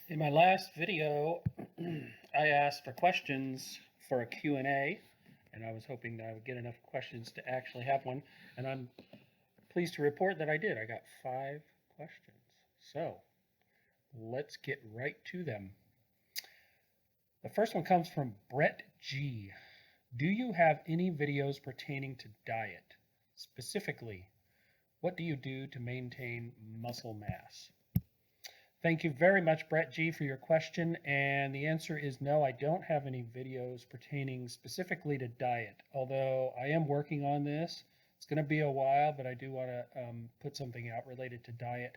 In my last video, I asked for questions for a Q&A, and I was hoping that I would get enough questions to actually have one, and I'm pleased to report that I did. I got 5 questions. So, let's get right to them. The first one comes from Brett G. Do you have any videos pertaining to diet? Specifically, what do you do to maintain muscle mass? Thank you very much, Brett G, for your question. And the answer is no, I don't have any videos pertaining specifically to diet, although I am working on this. It's going to be a while, but I do want to put something out related to diet.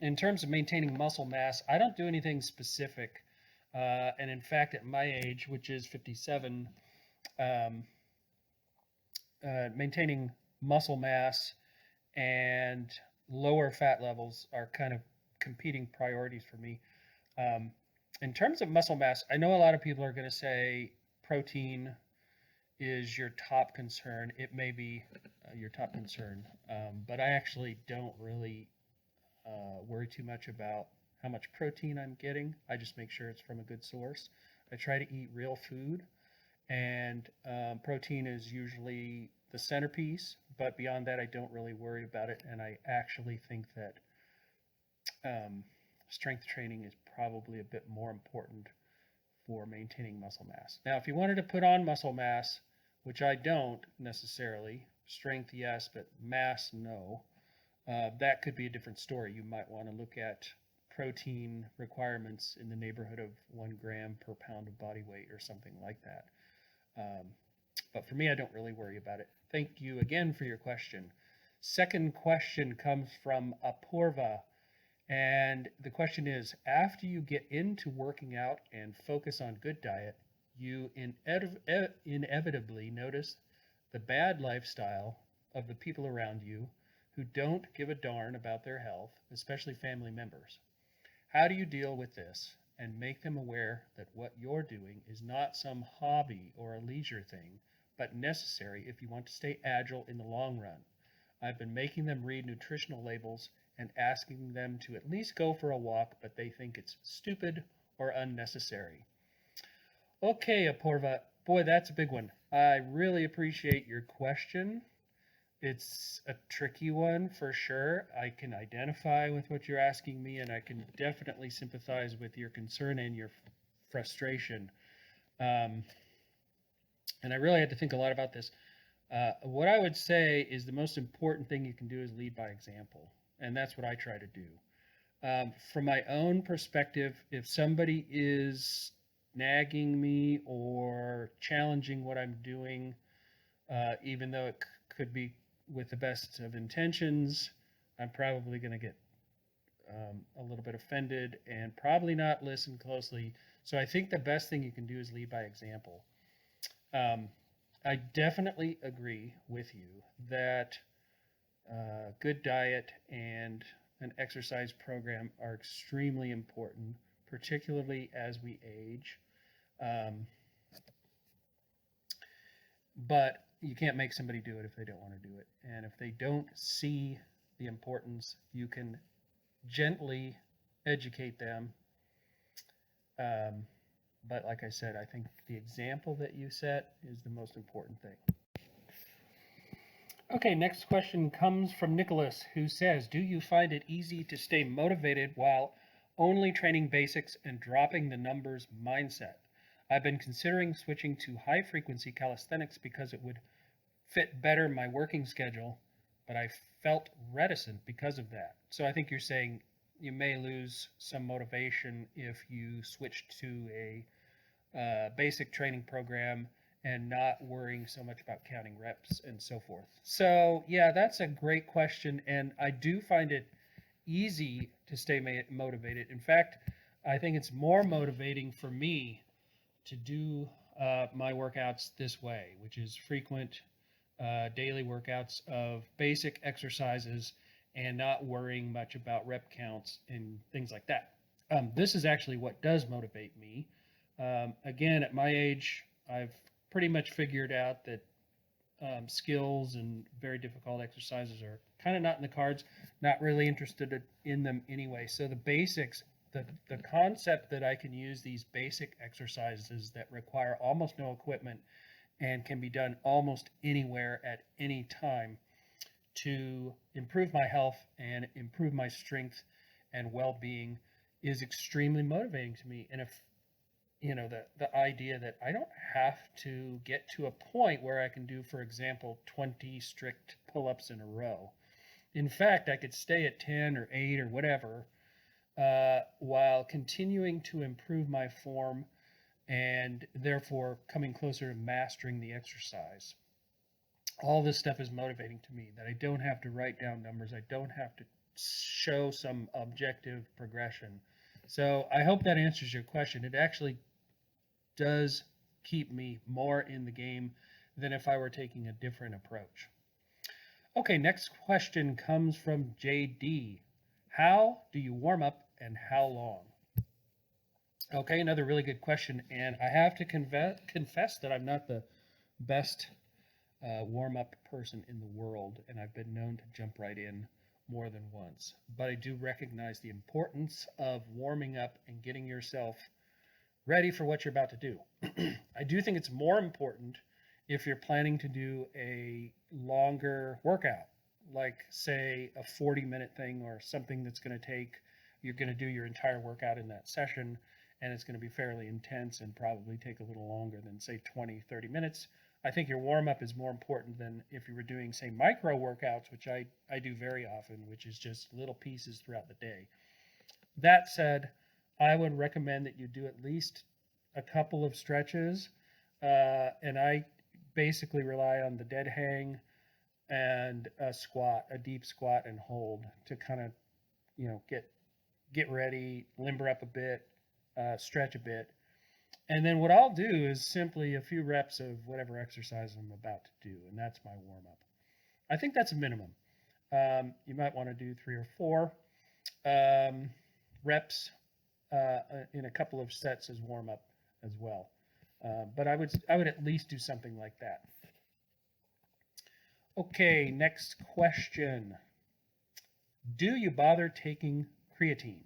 In terms of maintaining muscle mass, I don't do anything specific. And in fact, at my age, which is 57, maintaining muscle mass and lower fat levels are kind of competing priorities for me. In terms of muscle mass, I know a lot of people are going to say protein is your top concern. It may be your top concern, but I actually don't really worry too much about how much protein I'm getting. I just make sure it's from a good source. I try to eat real food, and protein is usually the centerpiece, but beyond that, I don't really worry about it, and I actually think that strength training is probably a bit more important for maintaining muscle mass. Now, if you wanted to put on muscle mass, which I don't necessarily, strength yes, but mass no, that could be a different story. You might want to look at protein requirements in the neighborhood of 1 gram per pound of body weight or something like that. But for me, I don't really worry about it. Thank you again for your question. Second question comes from Apoorva. And the question is, after you get into working out and focus on good diet, you inevitably notice the bad lifestyle of the people around you who don't give a darn about their health, especially family members. How do you deal with this and make them aware that what you're doing is not some hobby or a leisure thing, but necessary if you want to stay agile in the long run? I've been making them read nutritional labels and asking them to at least go for a walk, but they think it's stupid or unnecessary. Okay, Apoorva, boy, that's a big one. I really appreciate your question. It's a tricky one for sure. I can identify with what you're asking me, and I can definitely sympathize with your concern and your frustration. And I really had to think a lot about this. What I would say is the most important thing you can do is lead by example. And that's what I try to do. From my own perspective, if somebody is nagging me or challenging what I'm doing, even though it could be with the best of intentions, I'm probably going to get a little bit offended and probably not listen closely. So I think the best thing you can do is lead by example. I definitely agree with you that good diet and an exercise program are extremely important, particularly as we age. But you can't make somebody do it if they don't want to do it. And if they don't see the importance, you can gently educate them. But like I said, I think the example that you set is the most important thing. Okay, next question comes from Nicholas, who says, do you find it easy to stay motivated while only training basics and dropping the numbers mindset? I've been considering switching to high-frequency calisthenics because it would fit better my working schedule, but I felt reticent because of that. So I think you're saying you may lose some motivation if you switch to a basic training program and not worrying so much about counting reps and so forth. So yeah, that's a great question, and I do find it easy to stay motivated. In fact, I think it's more motivating for me to do my workouts this way, which is frequent daily workouts of basic exercises and not worrying much about rep counts and things like that. This is actually what does motivate me. Again, at my age, I've pretty much figured out that skills and very difficult exercises are kind of not in the cards, not really interested in them anyway. So the basics the concept that I can use these basic exercises that require almost no equipment and can be done almost anywhere at any time to improve my health and improve my strength and well-being is extremely motivating to me. And if the idea that I don't have to get to a point where I can do, for example, 20 strict pull-ups in a row. In fact, I could stay at 10 or 8 or whatever while continuing to improve my form and therefore coming closer to mastering the exercise. All this stuff is motivating to me, that I don't have to write down numbers. I don't have to show some objective progression. So I hope that answers your question. It actually does keep me more in the game than if I were taking a different approach. Okay, next question comes from JD. How do you warm up and how long? Okay, another really good question, and I have to confess that I'm not the best warm-up person in the world, and I've been known to jump right in more than once. But I do recognize the importance of warming up and getting yourself ready for what you're about to do. I do think it's more important if you're planning to do a longer workout, like say a 40-minute thing or something that's going to take, you're going to do your entire workout in that session, and it's going to be fairly intense and probably take a little longer than say 20, 30 minutes. I think your warm-up is more important than if you were doing, say, micro workouts, which I do very often, which is just little pieces throughout the day. That said, I would recommend that you do at least a couple of stretches, and I basically rely on the dead hang and a squat, a deep squat and hold to kind of, get ready, limber up a bit, stretch a bit. And then what I'll do is simply a few reps of whatever exercise I'm about to do, and that's my warm-up. I think that's a minimum. You might want to do 3 or 4 reps in a couple of sets as warm-up as well. But I would at least do something like that. Okay, next question. Do you bother taking creatine?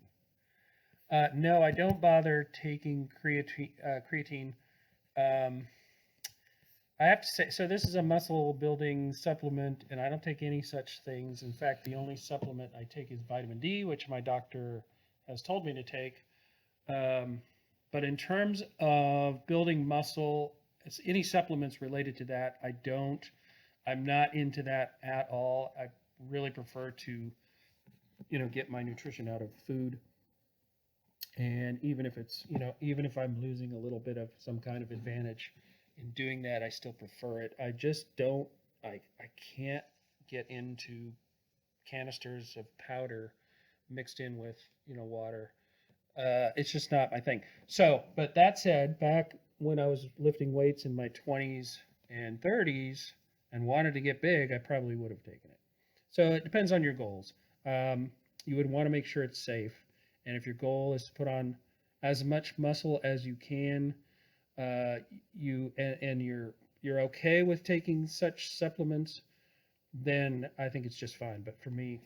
No, I don't bother taking creatine. I have to say, so this is a muscle building supplement, and I don't take any such things. In fact, the only supplement I take is vitamin D, which my doctor has told me to take. But in terms of building muscle, any supplements related to that, I'm not into that at all. I really prefer to, get my nutrition out of food. And even if I'm losing a little bit of some kind of advantage in doing that, I still prefer it. I just don't, I can't get into canisters of powder mixed in with, water. It's just not my thing. So, but that said, back when I was lifting weights in my 20s and 30s and wanted to get big, I probably would have taken it. So it depends on your goals. You would want to make sure it's safe. And if your goal is to put on as much muscle as you can, you're okay with taking such supplements, then I think it's just fine. But for me,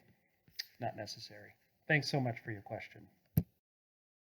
not necessary. Thanks so much for your question.